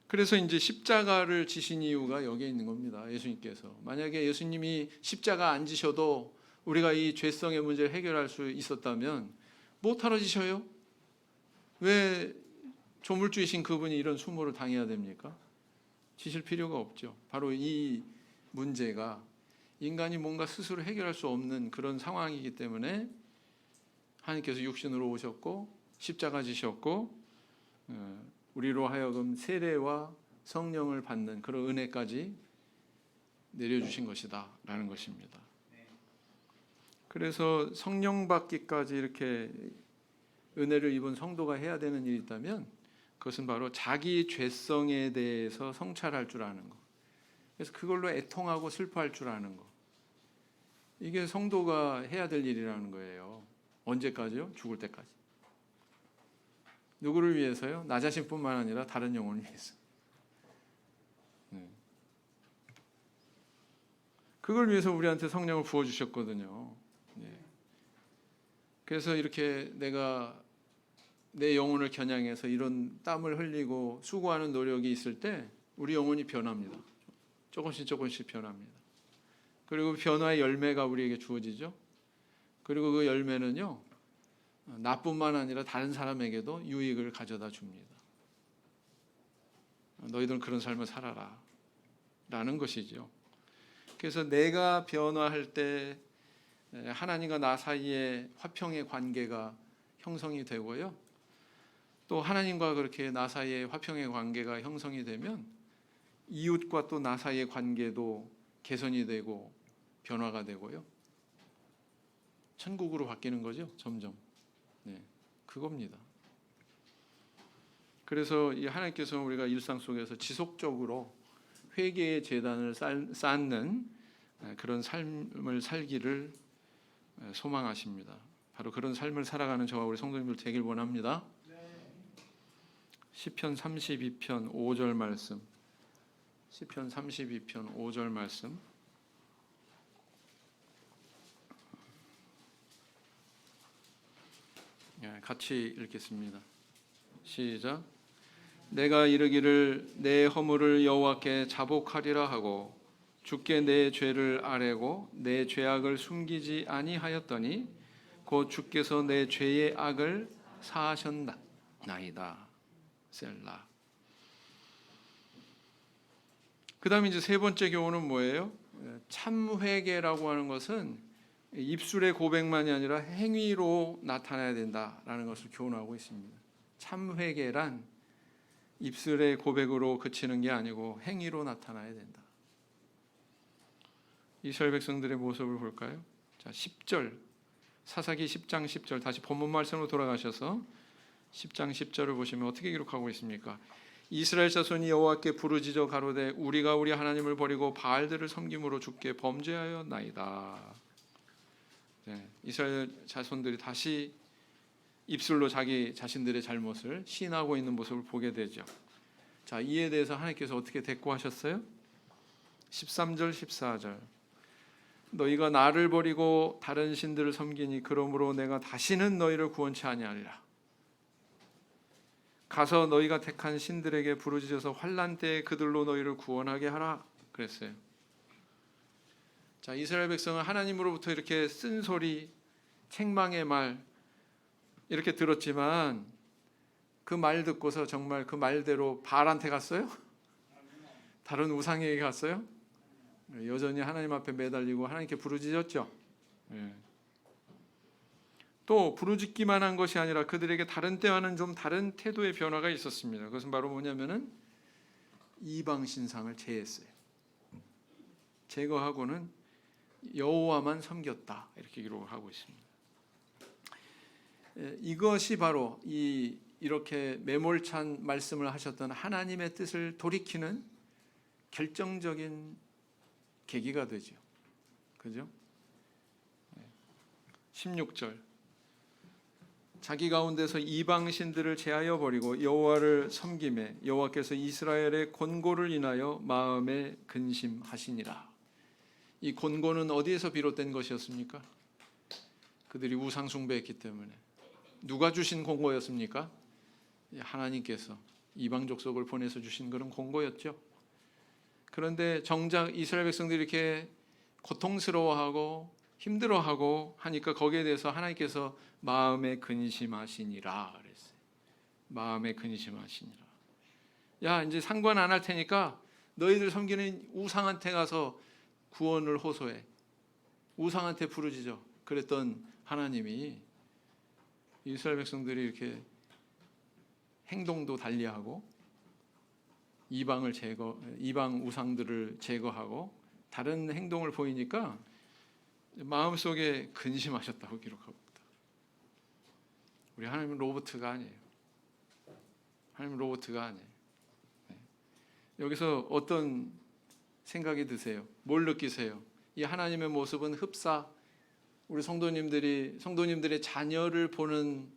그래서 이제 십자가를 지신 이유가 여기에 있는 겁니다. 예수님께서. 만약에 예수님이 십자가 안 지셔도 우리가 이 죄성의 문제를 해결할 수 있었다면 못하러 지셔요? 왜 조물주이신 그분이 이런 수모를 당해야 됩니까? 지실 필요가 없죠. 바로 이 문제가 인간이 뭔가 스스로 해결할 수 없는 그런 상황이기 때문에 하나님께서 육신으로 오셨고 십자가 지셨고 우리로 하여금 세례와 성령을 받는 그런 은혜까지 내려주신 것이다 라는 것입니다. 그래서 성령 받기까지 이렇게 은혜를 입은 성도가 해야 되는 일이 있다면 그것은 바로 자기 죄성에 대해서 성찰할 줄 아는 것. 그래서 그걸로 애통하고 슬퍼할 줄 아는 것. 이게 성도가 해야 될 일이라는 거예요. 언제까지요? 죽을 때까지. 누구를 위해서요? 나 자신뿐만 아니라 다른 영혼을 위해서. 그걸 위해서 우리한테 성령을 부어주셨거든요. 그래서 이렇게 내가 내 영혼을 겨냥해서 이런 땀을 흘리고 수고하는 노력이 있을 때 우리 영혼이 변합니다. 조금씩 변합니다. 그리고 변화의 열매가 우리에게 주어지죠. 그리고 그 열매는요, 나뿐만 아니라 다른 사람에게도 유익을 가져다 줍니다. 너희들은 그런 삶을 살아라 라는 것이죠. 그래서 내가 변화할 때 하나님과 나 사이에 화평의 관계가 형성이 되고요. 또 하나님과 그렇게 나 사이에 화평의 관계가 형성이 되면 이웃과 또 나 사이의 관계도 개선이 되고 변화가 되고요. 천국으로 바뀌는 거죠, 점점. 그겁니다. 그래서 이 하나님께서는 우리가 일상 속에서 지속적으로 회개의 재단을 쌓는 그런 삶을 살기를 소망하십니다. 바로 그런 삶을 살아가는 저와 우리 성도님들 되길 원합니다. 시편 32편 5절 말씀. 시편 32편 5절 말씀. 같이 읽겠습니다. 시작. 내가 이르기를 내 허물을 여호와께 자복하리라 하고 주께 내 죄를 아뢰고 내 죄악을 숨기지 아니하였더니 곧 주께서 내 죄의 악을 사하셨나이다. 셀라. 그 다음에 이제 세 번째 교훈은 뭐예요? 참회개라고 하는 것은 입술의 고백만이 아니라 행위로 나타나야 된다라는 것을 교훈하고 있습니다. 참회개란 입술의 고백으로 그치는 게 아니고 행위로 나타나야 된다. 이스라엘 백성들의 모습을 볼까요? 자, 10절 사사기 10장 10절 다시 본문 말씀으로 돌아가셔서 10장 10절을 보시면 어떻게 기록하고 있습니까? 이스라엘 자손이 여호와께 부르짖어 가로되 우리가 우리 하나님을 버리고 바알들을 섬김으로 주께 범죄하였나이다. 이스라엘 자손들이 다시 입술로 자기 자신들의 잘못을 시인하고 있는 모습을 보게 되죠. 자, 이에 대해서 하나님께서 어떻게 대꾸하셨어요? 13절 14절 너희가 나를 버리고 다른 신들을 섬기니 그러므로 내가 다시는 너희를 구원치 아니하리라. 가서 너희가 택한 신들에게 부르짖어서 환난 때에 그들로 너희를 구원하게 하라 그랬어요. 자, 이스라엘 백성은 하나님으로부터 이렇게 쓴소리, 책망의 말 이렇게 들었지만 그 말 듣고서 정말 그 말대로 바알한테 갔어요? 다른 우상에게 갔어요? 여전히 하나님 앞에 매달리고 하나님께 부르짖었죠. 또 부르짖기만 한 것이 아니라 그들에게 다른 때와는 좀 다른 태도의 변화가 있었습니다. 그것은 바로 뭐냐면은 이방 신상을 제했어요. 제거하고는 여호와만 섬겼다 이렇게 기록하고 있습니다. 이것이 바로 이렇게 매몰찬 말씀을 하셨던 하나님의 뜻을 돌이키는 결정적인 계기가 되죠. 그죠? 16절 자기 가운데서 이방 신들을 제하여 버리고 여호와를 섬김에 여호와께서 이스라엘의 곤고를 인하여 마음에 근심하시니라. 이 곤고는 어디에서 비롯된 것이었습니까? 그들이 우상 숭배했기 때문에. 누가 주신 곤고였습니까? 하나님께서 이방 족속을 보내서 주신 그런 곤고였죠. 그런데 정작 이스라엘 백성들이 이렇게 고통스러워하고 힘들어하고 하니까 거기에 대해서 하나님께서 마음에 근심하시니라 그랬어요. 마음에 근심하시니라. 야, 이제 상관 안 할 테니까 너희들 섬기는 우상한테 가서 구원을 호소해. 우상한테 부르짖어 그랬던 하나님이 이스라엘 백성들이 이렇게 행동도 달리하고 이방 우상들을 제거하고 다른 행동을 보이니까 마음속에 근심하셨다고 기록합니다. 우리 하나님은 로봇가 아니에요. 하나님은 로봇가 아니에요. 여기서 어떤 생각이 드세요? 뭘 느끼세요? 이 하나님의 모습은 흡사 우리 성도님들의 자녀를 보는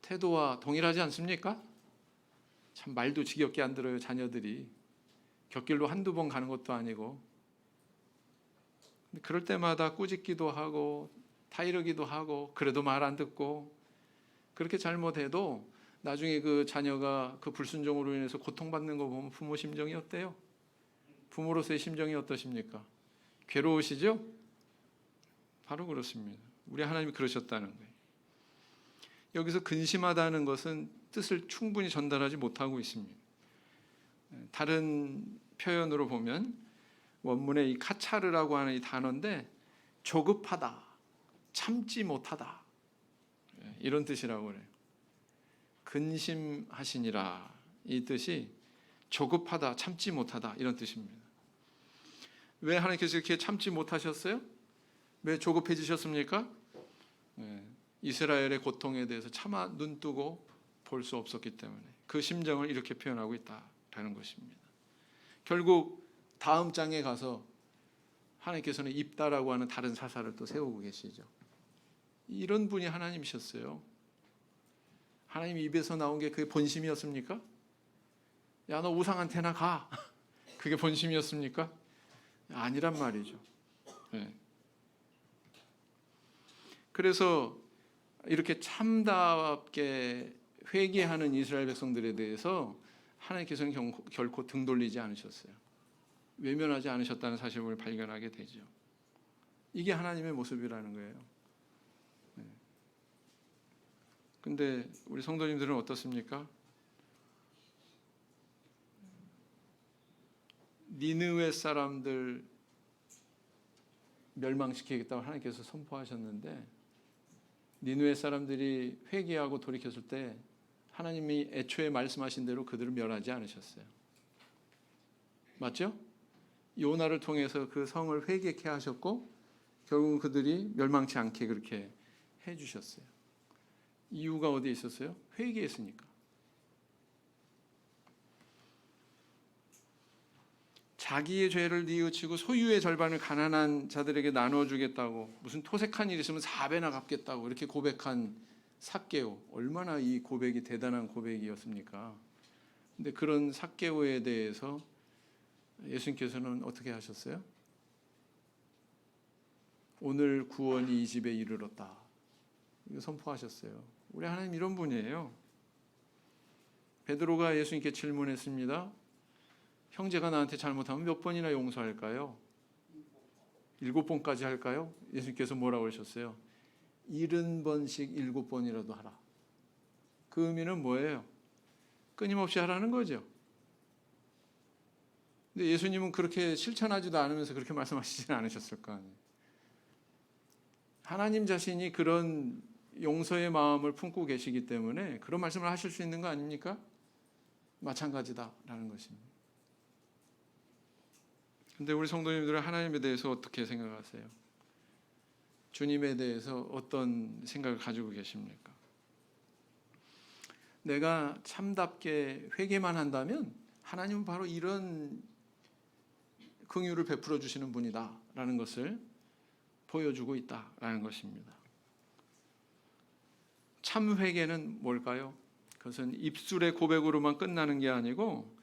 태도와 동일하지 않습니까? 참 말도 지겹게 안 들어요. 자녀들이 곁길로 한두 번 가는 것도 아니고 그럴 때마다 꾸짖기도 하고 타이르기도 하고 그래도 말 안 듣고 그렇게 잘못해도 나중에 그 자녀가 그 불순종으로 인해서 고통받는 거 보면 부모 심정이 어때요? 부모로서의 심정이 어떠십니까? 괴로우시죠? 바로 그렇습니다. 우리 하나님이 그러셨다는 거예요. 여기서 근심하다는 것은 뜻을 충분히 전달하지 못하고 있습니다. 다른 표현으로 보면 원문의 이 카차르라고 하는 이 단어인데 조급하다, 참지 못하다 이런 뜻이라고 그래요. 근심하시니라 이 뜻이 조급하다, 참지 못하다 이런 뜻입니다. 왜 하나님께서 이렇게 참지 못하셨어요? 왜 조급해지셨습니까? 이스라엘의 고통에 대해서 차마 눈뜨고 볼 수 없었기 때문에 그 심정을 이렇게 표현하고 있다라는 것입니다. 결국 다음 장에 가서 하나님께서는 입다라고 하는 다른 사사를 또 세우고 계시죠. 이런 분이 하나님이셨어요. 하나님 입에서 나온 게 그게 본심이었습니까? 야, 너 우상한테나 가. 그게 본심이었습니까? 아니란 말이죠. 네. 그래서 이렇게 참답게 회개하는 이스라엘 백성들에 대해서 하나님께서는 결코 등 돌리지 않으셨어요. 외면하지 않으셨다는 사실을 발견하게 되죠. 이게 하나님의 모습이라는 거예요. 근데 우리 성도님들은 어떻습니까? 니느웨 사람들 멸망시키겠다고 하나님께서 선포하셨는데 니느웨 사람들이 회개하고 돌이켰을 때 하나님이 애초에 말씀하신 대로 그들을 멸하지 않으셨어요. 맞죠? 요나를 통해서 그 성을 회개케 하셨고 결국은 그들이 멸망치 않게 그렇게 해주셨어요. 이유가 어디에 있었어요? 회개했으니까. 자기의 죄를 뉘우치고 소유의 절반을 가난한 자들에게 나눠주겠다고 무슨 토색한 일 있으면 4배나 갚겠다고 이렇게 고백한 삭개오, 얼마나 이 고백이 대단한 고백이었습니까? 근데 그런 삭개오에 대해서 예수님께서는 어떻게 하셨어요? 오늘 구원이 이 집에 이르렀다 이거 선포하셨어요. 우리 하나님 이런 분이에요. 베드로가 예수님께 질문했습니다. 형제가 나한테 잘못하면 몇 번이나 용서할까요? 7번까지 할까요? 예수님께서 뭐라고 하셨어요? 70번씩 7번이라도 하라. 그 의미는 뭐예요? 끊임없이 하라는 거죠. 근데 예수님은 그렇게 실천하지도 않으면서 그렇게 말씀하시지는 않으셨을 거 아니에요. 하나님 자신이 그런 용서의 마음을 품고 계시기 때문에 그런 말씀을 하실 수 있는 거 아닙니까? 마찬가지다라는 것입니다. 근데 우리 성도님들은 하나님에 대해서 어떻게 생각하세요? 주님에 대해서 어떤 생각을 가지고 계십니까? 내가 참답게 회개만 한다면 하나님은 바로 이런 긍휼을 베풀어 주시는 분이다라는 것을 보여주고 있다라는 것입니다. 참 회개는 뭘까요? 그것은 입술의 고백으로만 끝나는 게 아니고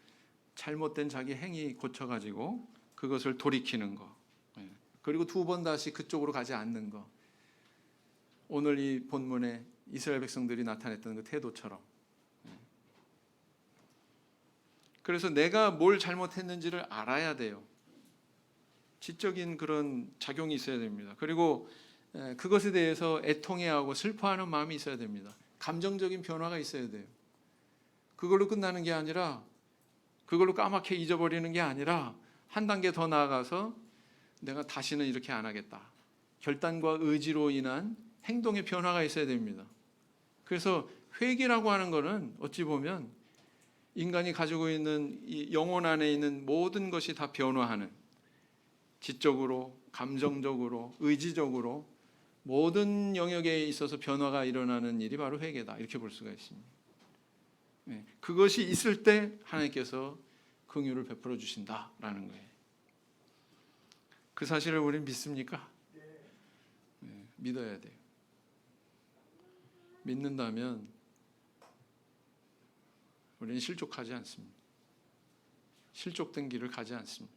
잘못된 자기 행위 고쳐가지고 그것을 돌이키는 거. 그리고 2번 다시 그쪽으로 가지 않는 거. 오늘 이 본문에 이스라엘 백성들이 나타냈던 그 태도처럼. 그래서 내가 뭘 잘못했는지를 알아야 돼요. 지적인 그런 작용이 있어야 됩니다. 그리고 그것에 대해서 애통해하고 슬퍼하는 마음이 있어야 됩니다. 감정적인 변화가 있어야 돼요. 그걸로 끝나는 게 아니라 그걸로 까맣게 잊어버리는 게 아니라 한 단계 더 나아가서 내가 다시는 이렇게 안 하겠다. 결단과 의지로 인한 행동의 변화가 있어야 됩니다. 그래서 회개라고 하는 것은 어찌 보면 인간이 가지고 있는 이 영혼 안에 있는 모든 것이 다 변화하는, 지적으로, 감정적으로, 의지적으로 모든 영역에 있어서 변화가 일어나는 일이 바로 회개다, 이렇게 볼 수가 있습니다. 그것이 있을 때 하나님께서 긍휼을 베풀어 주신다라는 거예요. 그 사실을 우리는 믿습니까? 믿어야 돼요. 믿는다면 우리는 실족하지 않습니다. 실족된 길을 가지 않습니다.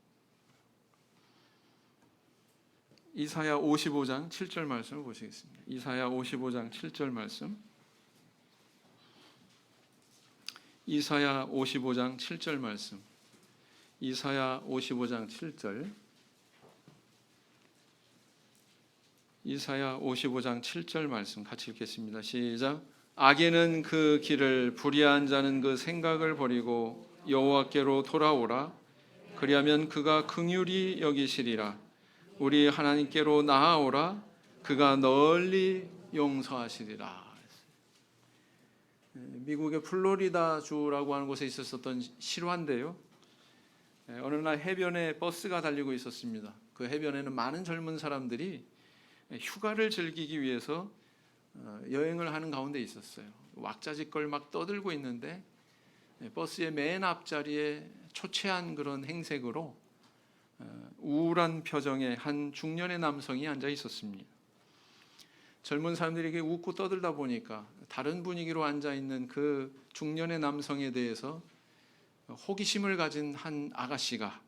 이사야 55장 7절 말씀을 보시겠습니다. 이사야 55장 7절 말씀. 이사야 55장 7절 말씀. 이사야 55장 7절. 이사야 55장 7절 말씀 같이 읽겠습니다. 시작. 악인은 그 길을, 불의한 자는 그 생각을 버리고 여호와께로 돌아오라. 그리하면 그가 긍휼히 여기시리라. 우리 하나님께로 나아오라. 그가 널리 용서하시리라. 미국의 플로리다 주라고 하는 곳에 있었던 실화인데요. 어느 날 해변에 버스가 달리고 있었습니다. 그 해변에는 많은 젊은 사람들이 휴가를 즐기기 위해서 여행을 하는 가운데 있었어요. 왁자지껄 막 떠들고 있는데 버스의 맨 앞자리에 초췌한 그런 행색으로 우울한 표정의 한 중년의 남성이 앉아 있었습니다. 젊은 사람들에게 웃고 떠들다 보니까 다른 분위기로 앉아 있는 그 중년의 남성에 대해서 호기심을 가진 한 아가씨가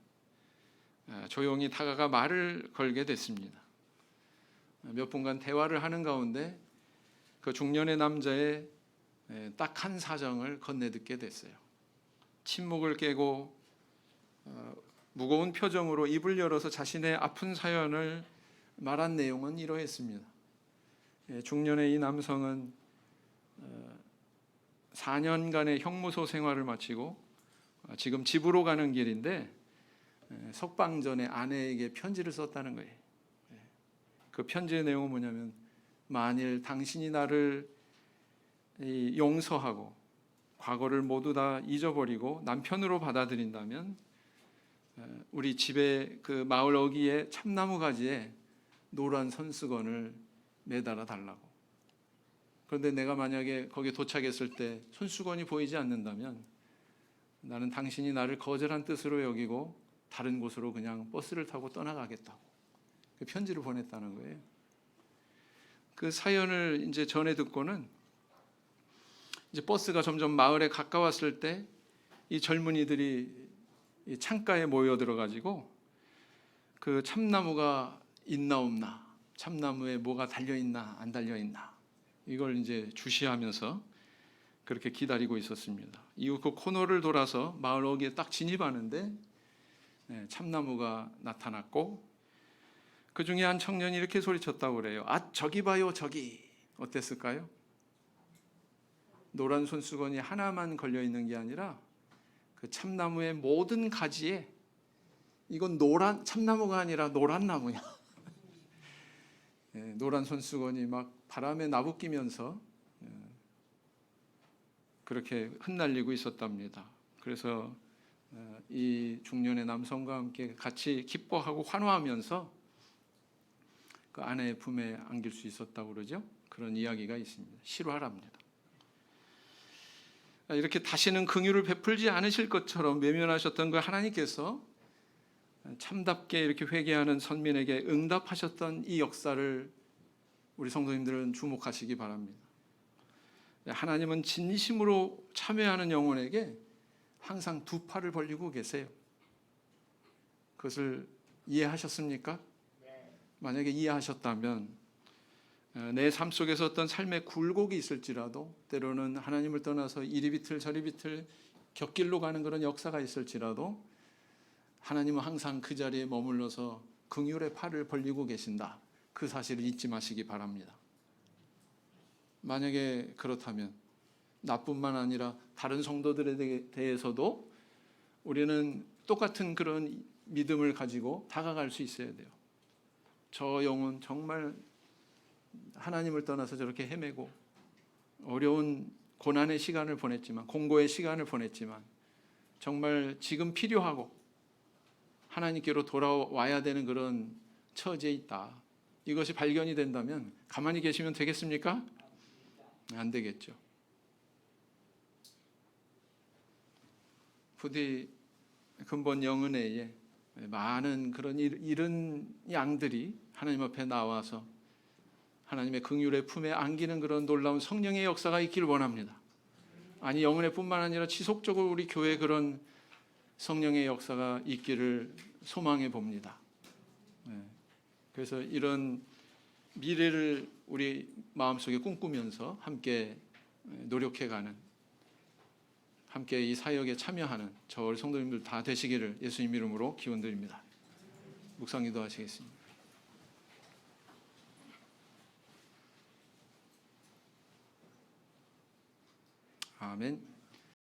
조용히 다가가 말을 걸게 됐습니다. 몇 분간 대화를 하는 가운데 그 중년의 남자의 딱한 사정을 건네듣게 됐어요. 침묵을 깨고 무거운 표정으로 입을 열어서 자신의 아픈 사연을 말한 내용은 이러했습니다. 중년의 이 남성은 4년간의 형무소 생활을 마치고 지금 집으로 가는 길인데 석방 전에 아내에게 편지를 썼다는 거예요. 그 편지의 내용은 뭐냐면, 만일 당신이 나를 용서하고 과거를 모두 다 잊어버리고 남편으로 받아들인다면 우리 집에 그 마을 어귀의 참나무 가지에 노란 손수건을 매달아 달라고. 그런데 내가 만약에 거기에 도착했을 때 손수건이 보이지 않는다면 나는 당신이 나를 거절한 뜻으로 여기고 다른 곳으로 그냥 버스를 타고 떠나가겠다고 그 편지를 보냈다는 거예요. 그 사연을 이제 전해 듣고는 이제 버스가 점점 마을에 가까웠을 때 이 젊은이들이 이 창가에 모여 들어가지고 그 참나무가 있나 없나, 참나무에 뭐가 달려 있나 안 달려 있나, 이걸 이제 주시하면서 그렇게 기다리고 있었습니다. 이후 그 코너를 돌아서 마을 어귀에 딱 진입하는데 참나무가 나타났고, 그 중에 한 청년이 이렇게 소리쳤다고 그래요. 아, 저기 봐요, 저기. 어땠을까요? 노란 손수건이 하나만 걸려 있는 게 아니라 그 참나무의 모든 가지에, 이건 노란 참나무가 아니라 노란 나무야. 노란 손수건이 막 바람에 나부끼면서 그렇게 흩날리고 있었답니다. 그래서 이 중년의 남성과 함께 같이 기뻐하고 환호하면서 그 아내의 품에 안길 수 있었다고 그러죠. 그런 이야기가 있습니다. 실화랍니다. 이렇게 다시는 긍휼을 베풀지 않으실 것처럼 외면하셨던 그 하나님께서 참답게 이렇게 회개하는 선민에게 응답하셨던 이 역사를 우리 성도님들은 주목하시기 바랍니다. 하나님은 진심으로 참여하는 영혼에게 항상 두 팔을 벌리고 계세요. 그것을 이해하셨습니까? 만약에 이해하셨다면 내 삶 속에서 어떤 삶의 굴곡이 있을지라도, 때로는 하나님을 떠나서 이리 비틀 저리 비틀 곁길로 가는 그런 역사가 있을지라도 하나님은 항상 그 자리에 머물러서 긍휼의 팔을 벌리고 계신다, 그 사실을 잊지 마시기 바랍니다. 만약에 그렇다면 나뿐만 아니라 다른 성도들에 대해서도 우리는 똑같은 그런 믿음을 가지고 다가갈 수 있어야 돼요. 저 영혼 정말 하나님을 떠나서 저렇게 헤매고 어려운 고난의 시간을 보냈지만, 공고의 시간을 보냈지만 정말 지금 필요하고 하나님께로 돌아와야 되는 그런 처지에 있다. 이것이 발견이 된다면 가만히 계시면 되겠습니까? 안 되겠죠. 부디 근본 영은혜에 많은 그런 이른 양들이 하나님 앞에 나와서 하나님의 긍휼의 품에 안기는 그런 놀라운 성령의 역사가 있기를 원합니다. 아니, 영은혜뿐만 아니라 지속적으로 우리 교회에 그런 성령의 역사가 있기를 소망해 봅니다. 그래서 이런 미래를 우리 마음속에 꿈꾸면서 함께 노력해가는, 함께 이 사역에 참여하는 저 성도님들 다 되시기를 예수님 이름으로 기원드립니다. 묵상 기도하시겠습니다. 아멘.